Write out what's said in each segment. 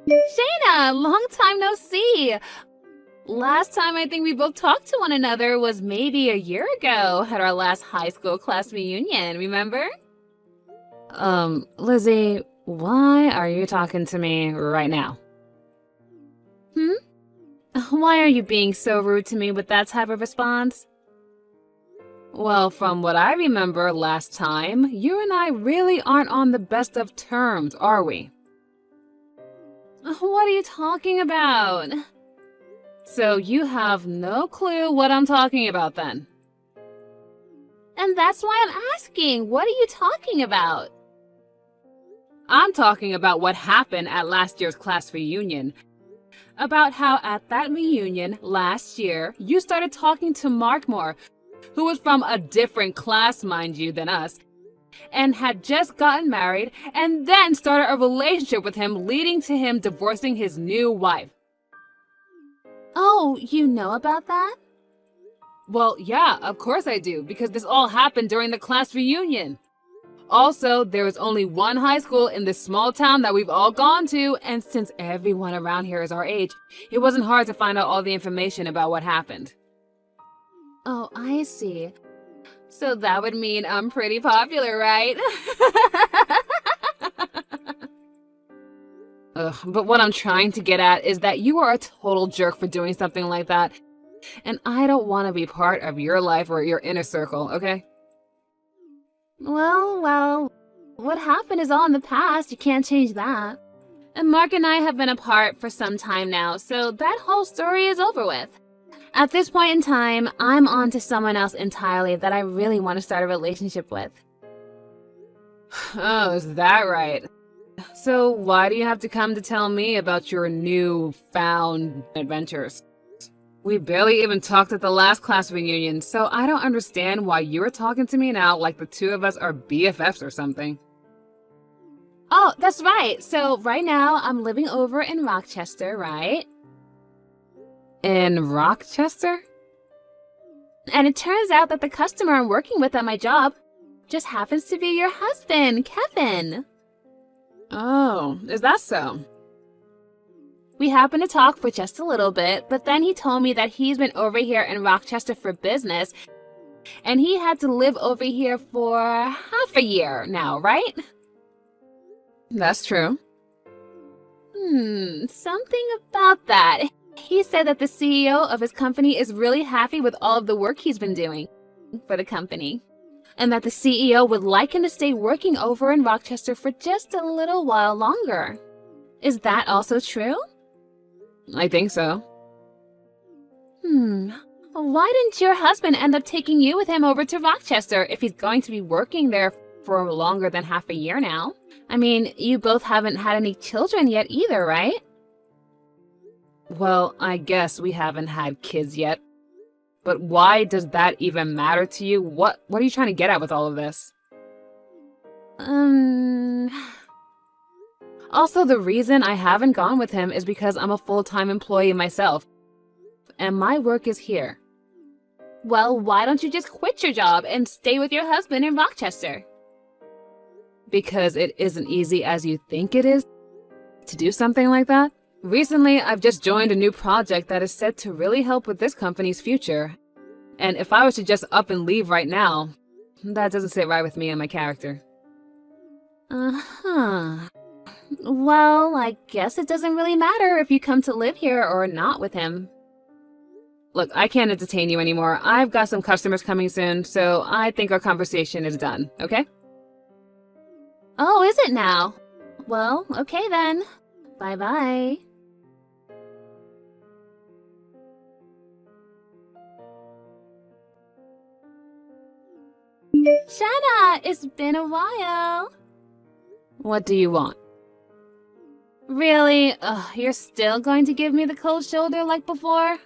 Shayna, long time no see. Last time I think we both talked to one another was maybe a year ago at our last high school class reunion, remember? Lizzie, why are you talking to me right now? Why are you being so rude to me with that type of response? Well, from what I remember last time, you and I really aren't on the best of terms, are we? What are you talking about? So you have no clue what I'm talking about then? And that's why I'm asking, what are you talking about? I'm talking about what happened at last year's class reunion. About how at that reunion last year, you started talking to Markmore, who was from a different class, mind you, than us, and had just gotten married, and then started a relationship with him, leading to him divorcing his new wife. Oh, you know about that? Well, yeah, of course I do, because this all happened during the class reunion. Also, there is only one high school in this small town that we've all gone to, and since everyone around here is our age, it wasn't hard to find out all the information about what happened. Oh, I see. So that would mean I'm pretty popular, right? Ugh, but what I'm trying to get at is that you are a total jerk for doing something like that, and I don't want to be part of your life or your inner circle, okay? Well, what happened is all in the past. You can't change that. And Mark and I have been apart for some time now, so that whole story is over with. At this point in time, I'm on to someone else entirely that I really want to start a relationship with. Oh, is that right? So why do you have to come to tell me about your new-found adventures? We barely even talked at the last class reunion, so I don't understand why you're talking to me now like the two of us are BFFs or something. Oh, that's right. So right now I'm living over in Rochester, right? In Rochester? And it turns out that the customer I'm working with at my job just happens to be your husband, Kevin. Oh, is that so? We happened to talk for just a little bit, but then he told me that he's been over here in Rochester for business, and he had to live over here for half a year now, right? That's true. Something about that. He said that the CEO of his company is really happy with all of the work he's been doing for the company, and that the CEO would like him to stay working over in Rochester for just a little while longer. Is that also true? I think so. Why didn't your husband end up taking you with him over to Rochester if he's going to be working there for longer than half a year now? I mean, you both haven't had any children yet either, right? Well, I guess we haven't had kids yet. But why does that even matter to you? What are you trying to get at with all of this? Also, the reason I haven't gone with him is because I'm a full-time employee myself, and my work is here. Well, why don't you just quit your job and stay with your husband in Rochester? Because it isn't easy as you think it is to do something like that. Recently, I've just joined a new project that is said to really help with this company's future. And if I was to just up and leave right now, that doesn't sit right with me and my character. Well, I guess it doesn't really matter if you come to live here or not with him. Look, I can't entertain you anymore. I've got some customers coming soon, so I think our conversation is done, okay? Oh, is it now? Well, okay then. Bye-bye. Shanna, it's been a while. What do you want? Really? You're still going to give me the cold shoulder like before?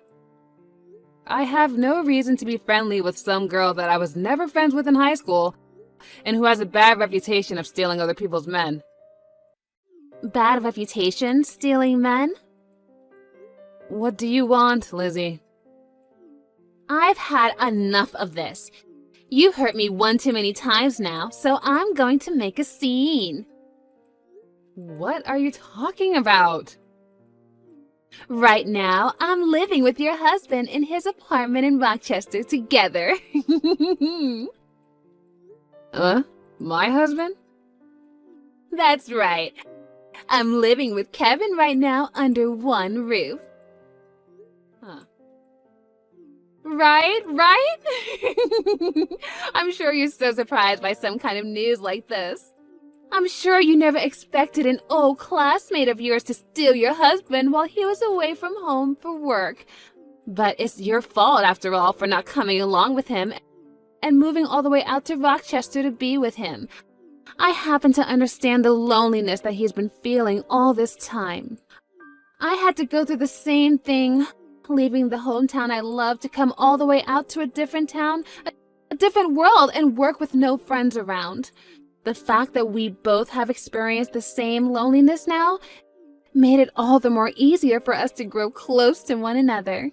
I have no reason to be friendly with some girl that I was never friends with in high school and who has a bad reputation of stealing other people's men. Bad reputation? Stealing men? What do you want, Lizzie? I've had enough of this. You've hurt me one too many times now, so I'm going to make a scene. What are you talking about? Right now, I'm living with your husband in his apartment in Rochester together. My husband? That's right. I'm living with Kevin right now under one roof. Huh. Right? I'm sure you're so surprised by some kind of news like this. I'm sure you never expected an old classmate of yours to steal your husband while he was away from home for work. But it's your fault, after all, for not coming along with him and moving all the way out to Rochester to be with him. I happen to understand the loneliness that he's been feeling all this time. I had to go through the same thing, leaving the hometown I love to come all the way out to a different town, a different world, and work with no friends around. The fact that we both have experienced the same loneliness now made it all the more easier for us to grow close to one another.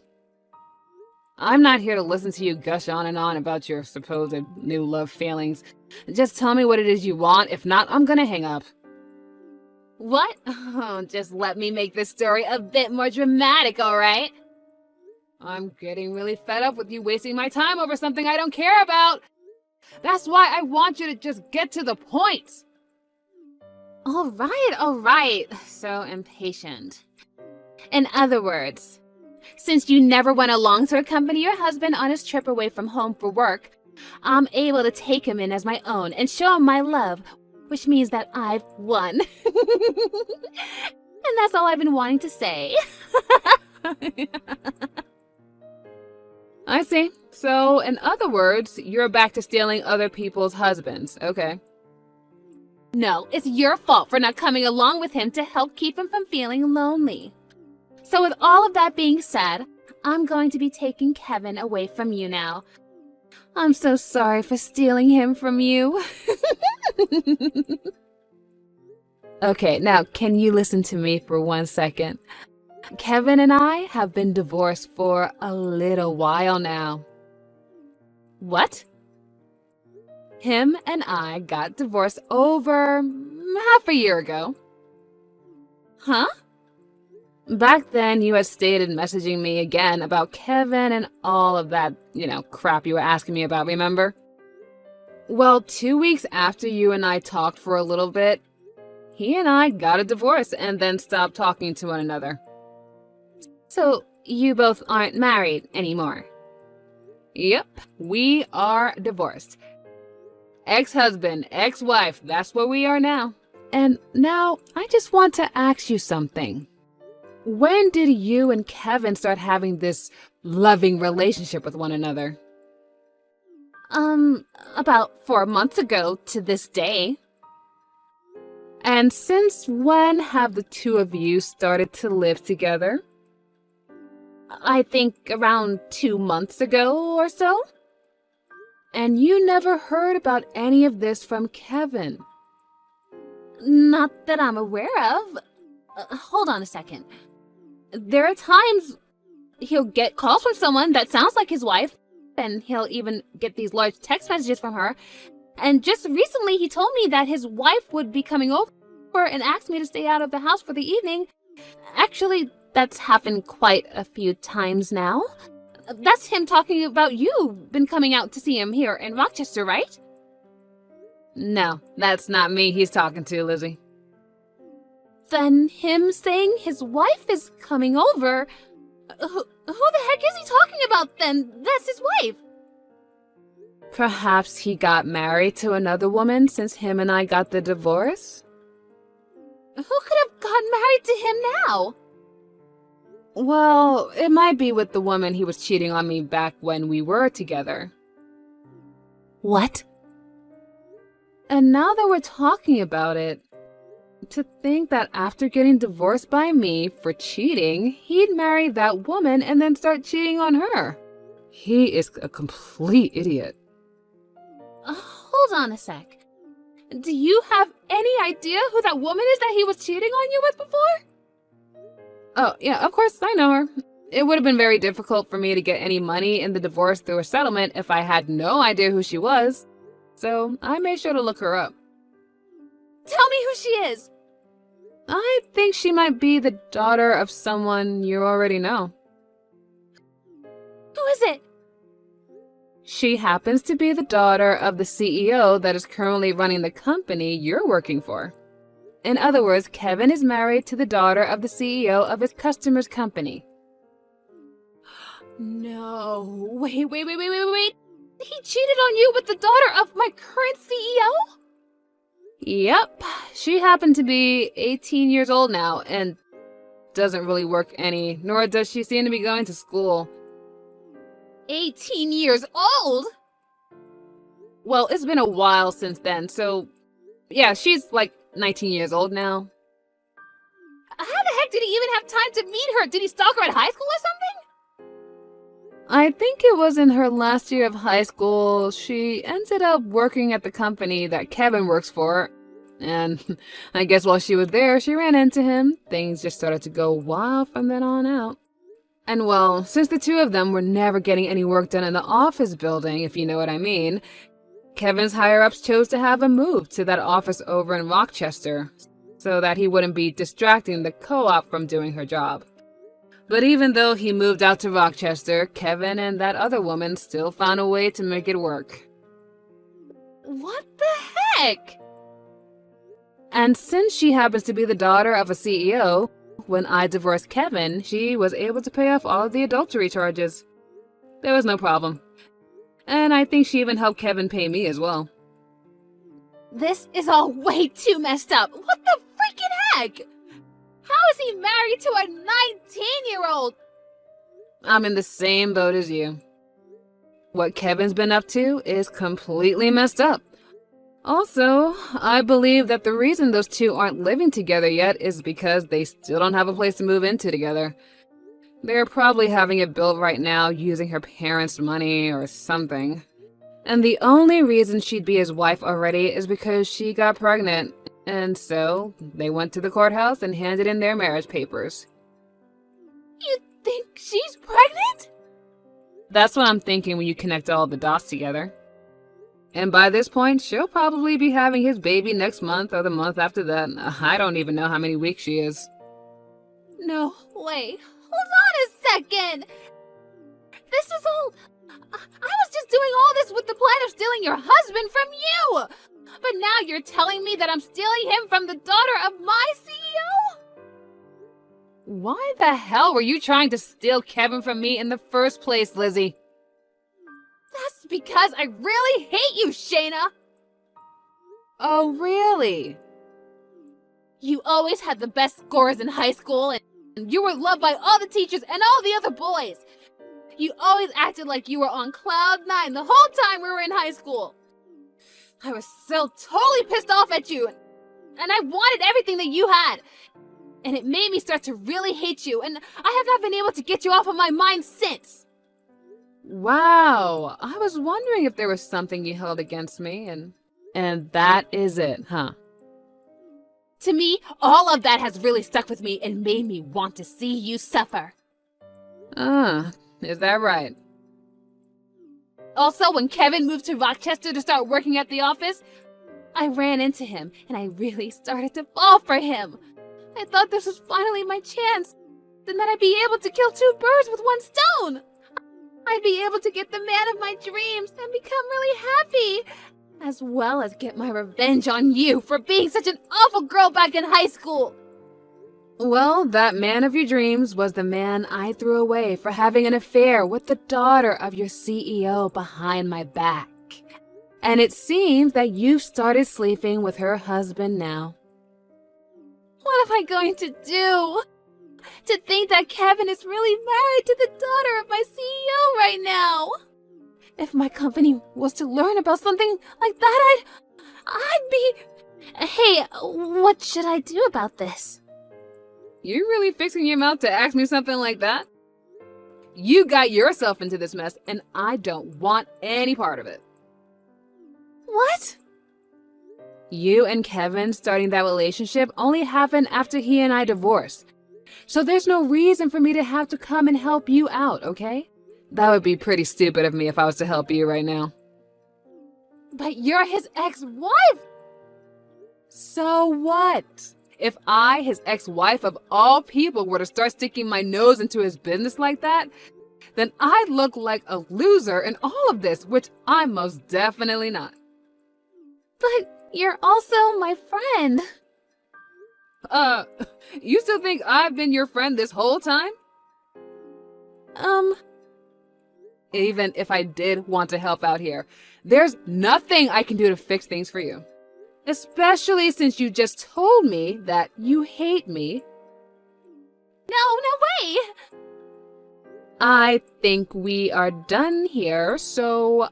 I'm not here to listen to you gush on and on about your supposed new love feelings. Just tell me what it is you want. If not, I'm gonna hang up. What? Oh, just let me make this story a bit more dramatic, all right? I'm getting really fed up with you wasting my time over something I don't care about. That's why I want you to just get to the point. All right. So impatient. In other words, since you never went along to accompany your husband on his trip away from home for work, I'm able to take him in as my own and show him my love, which means that I've won. And that's all I've been wanting to say. I see. So, in other words, you're back to stealing other people's husbands. Okay. No, it's your fault for not coming along with him to help keep him from feeling lonely. So with all of that being said, I'm going to be taking Kevin away from you now. I'm so sorry for stealing him from you. Okay, now can you listen to me for 1 second? Kevin and I have been divorced for a little while now. What? Him and I got divorced over half a year ago. Huh? Back then, you had stated messaging me again about Kevin and all of that, crap you were asking me about, remember? Well, 2 weeks after you and I talked for a little bit, he and I got a divorce and then stopped talking to one another. So, you both aren't married anymore? Yep, we are divorced. Ex-husband, ex-wife, that's what we are now. And now, I just want to ask you something. When did you and Kevin start having this loving relationship with one another? About 4 months ago to this day. And since when have the two of you started to live together? I think around 2 months ago or so. And you never heard about any of this from Kevin? Not that I'm aware of. Hold on a second. There are times he'll get calls from someone that sounds like his wife, and he'll even get these large text messages from her. And just recently he told me that his wife would be coming over and asked me to stay out of the house for the evening. Actually, that's happened quite a few times now. That's him talking about you been coming out to see him here in Rochester, right? No, that's not me he's talking to, Lizzie. Then him saying his wife is coming over? Who the heck is he talking about then? That's his wife. Perhaps he got married to another woman since him and I got the divorce? Who could have gotten married to him now? Well, it might be with the woman he was cheating on me back when we were together. What? And now that we're talking about it, to think that after getting divorced by me for cheating, he'd marry that woman and then start cheating on her. He is a complete idiot. Hold on a sec. Do you have any idea who that woman is that he was cheating on you with before? Oh, yeah, of course, I know her. It would have been very difficult for me to get any money in the divorce through a settlement if I had no idea who she was. So I made sure to look her up. Tell me who she is. I think she might be the daughter of someone you already know. Who is it? She happens to be the daughter of the CEO that is currently running the company you're working for. In other words, Kevin is married to the daughter of the CEO of his customer's company. No. Wait. He cheated on you with the daughter of my current CEO? Yep, she happened to be 18 years old now and doesn't really work any, nor does she seem to be going to school. 18 years old? Well, it's been a while since then, so yeah, she's like 19 years old now. How the heck did he even have time to meet her? Did he stalk her at high school or something? I think it was in her last year of high school. She ended up working at the company that Kevin works for. And I guess while she was there, she ran into him. Things just started to go wild from then on out. And well, since the two of them were never getting any work done in the office building, if you know what I mean, Kevin's higher-ups chose to have him move to that office over in Rochester so that he wouldn't be distracting the co-op from doing her job. But even though he moved out to Rochester, Kevin and that other woman still found a way to make it work. What the heck? And since she happens to be the daughter of a CEO, when I divorced Kevin, she was able to pay off all of the adultery charges. There was no problem. And I think she even helped Kevin pay me as well. This is all way too messed up. What the freaking heck? How is he married to a 19-year-old? I'm in the same boat as you. What Kevin's been up to is completely messed up. Also, I believe that the reason those two aren't living together yet is because they still don't have a place to move into together. They're probably having it built right now using her parents' money or something. And the only reason she'd be his wife already is because she got pregnant. And so, they went to the courthouse and handed in their marriage papers. You think she's pregnant? That's what I'm thinking when you connect all the dots together. And by this point, she'll probably be having his baby next month or the month after that. I don't even know how many weeks she is. No way. Hold on a second. This is all... I was just doing all this with the plan of stealing your husband from you. But now you're telling me that I'm stealing him from the daughter of my CEO? Why the hell were you trying to steal Kevin from me in the first place, Lizzie? That's because I really hate you, Shayna. Oh, really? You always had the best scores in high school, and you were loved by all the teachers and all the other boys. You always acted like you were on cloud 9 the whole time we were in high school. I was so totally pissed off at you, and I wanted everything that you had. And it made me start to really hate you, and I have not been able to get you off of my mind since. Wow, I was wondering if there was something you held against me, and that is it, huh? To me, all of that has really stuck with me and made me want to see you suffer. Is that right? Also, when Kevin moved to Rochester to start working at the office, I ran into him, and I really started to fall for him. I thought this was finally my chance, and that I'd be able to kill two birds with one stone. I'd be able to get the man of my dreams and become really happy, as well as get my revenge on you for being such an awful girl back in high school. Well, that man of your dreams was the man I threw away for having an affair with the daughter of your CEO behind my back. And it seems that you've started sleeping with her husband now. What am I going to do? To think that Kevin is really married to the daughter of my CEO right now. If my company was to learn about something like that, I'd be... Hey, what should I do about this? You really fixing your mouth to ask me something like that? You got yourself into this mess, and I don't want any part of it. What? You and Kevin starting that relationship only happened after he and I divorced. So there's no reason for me to have to come and help you out, okay? That would be pretty stupid of me if I was to help you right now. But you're his ex-wife! So what? If I, his ex-wife of all people, were to start sticking my nose into his business like that, then I'd look like a loser in all of this, which I'm most definitely not. But you're also my friend. You still think I've been your friend this whole time? Even if I did want to help out here, there's nothing I can do to fix things for you. Especially since you just told me that you hate me. No way! I think we are done here, so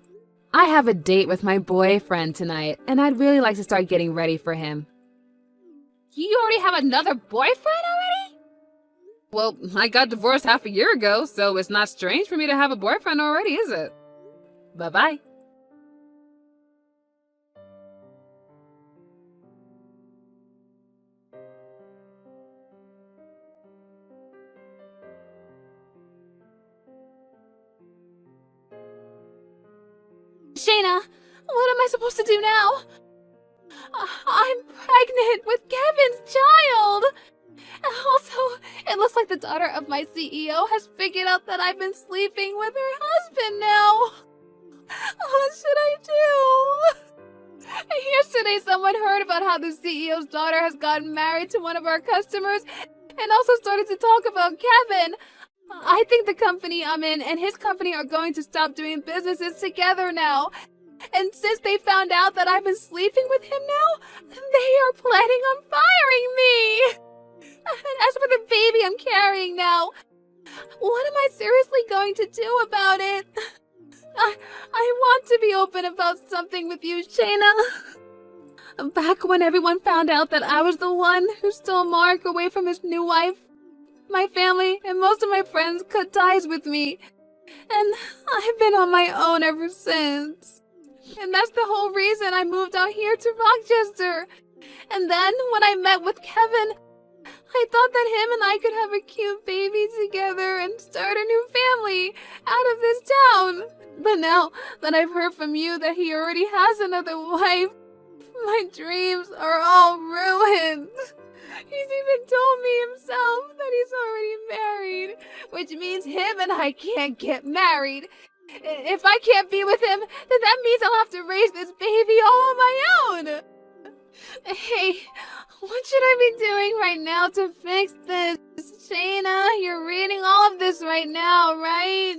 I have a date with my boyfriend tonight, and I'd really like to start getting ready for him. You already have another boyfriend already? Well, I got divorced half a year ago, so it's not strange for me to have a boyfriend already, is it? Bye-bye. Shayna, what am I supposed to do now? I'm pregnant with Kevin's child! Also, it looks like the daughter of my CEO has figured out that I've been sleeping with her husband now. What should I do? Yesterday, someone heard about how the CEO's daughter has gotten married to one of our customers and also started to talk about Kevin. I think the company I'm in and his company are going to stop doing businesses together now. And since they found out that I've been sleeping with him now, they are planning on firing me. As for the baby I'm carrying now, what am I seriously going to do about it? I want to be open about something with you, Shayna. Back when everyone found out that I was the one who stole Mark away from his new wife, my family and most of my friends cut ties with me. And I've been on my own ever since. And that's the whole reason I moved out here to Rochester. And then when I met with Kevin, I thought that him and I could have a cute baby together and start a new family out of this town. But now that I've heard from you that he already has another wife, my dreams are all ruined. He's even told me himself that he's already married, which means him and I can't get married. If I can't be with him, then that means I'll have to raise this baby all on my own. Hey, what should I be doing right now to fix this? Shayna, you're reading all of this right now, right?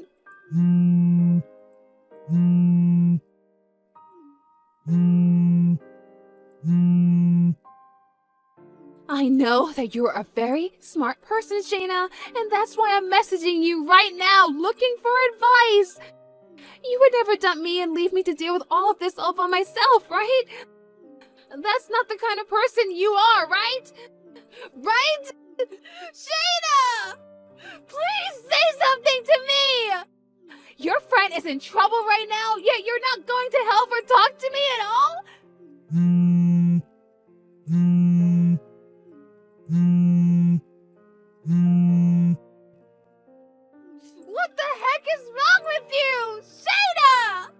I know that you're a very smart person, Shayna, and that's why I'm messaging you right now, looking for advice. You would never dump me and leave me to deal with all of this all by myself, right? That's not the kind of person you are, right? Right? Shayna! Please say something to me! Your friend is in trouble right now, yet you're not going to help or talk to me at all? What the heck is wrong with you? Shayna!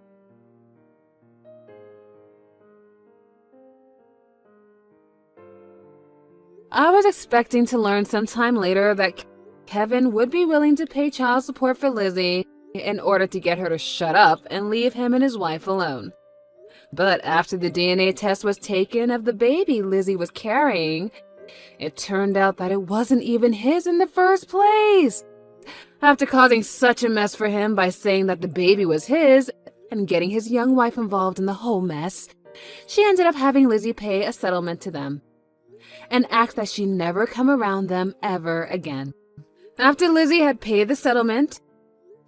I was expecting to learn sometime later that Kevin would be willing to pay child support for Lizzie in order to get her to shut up and leave him and his wife alone. But after the DNA test was taken of the baby Lizzie was carrying, it turned out that it wasn't even his in the first place. After causing such a mess for him by saying that the baby was his and getting his young wife involved in the whole mess, she ended up having Lizzie pay a settlement to them and ask that she never come around them ever again. After Lizzie had paid the settlement,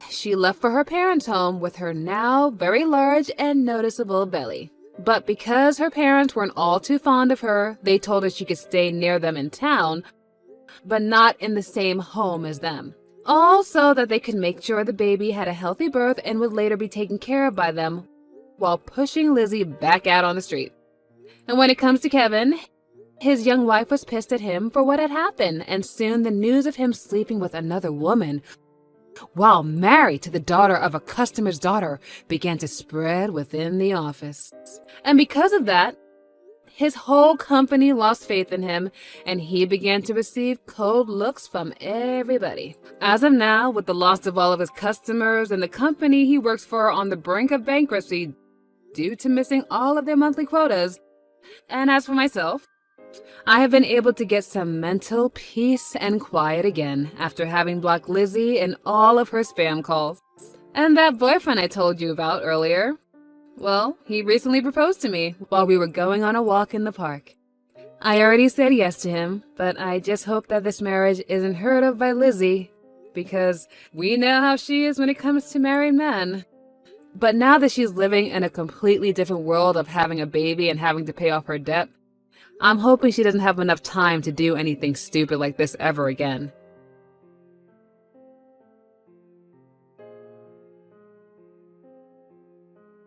she left for her parents' home with her now very large and noticeable belly. But because her parents weren't all too fond of her, they told her she could stay near them in town, but not in the same home as them. All so that they could make sure the baby had a healthy birth and would later be taken care of by them, while pushing Lizzie back out on the street. And when it comes to Kevin, his young wife was pissed at him for what had happened, and soon the news of him sleeping with another woman while married to the daughter of a customer's daughter began to spread within the office. And because of that, his whole company lost faith in him, and he began to receive cold looks from everybody. As of now, with the loss of all of his customers and the company he works for on the brink of bankruptcy due to missing all of their monthly quotas, and as for myself, I have been able to get some mental peace and quiet again after having blocked Lizzie and all of her spam calls. And that boyfriend I told you about earlier, well, he recently proposed to me while we were going on a walk in the park. I already said yes to him, but I just hope that this marriage isn't heard of by Lizzie, because we know how she is when it comes to married men. But now that she's living in a completely different world of having a baby and having to pay off her debt, I'm hoping she doesn't have enough time to do anything stupid like this ever again.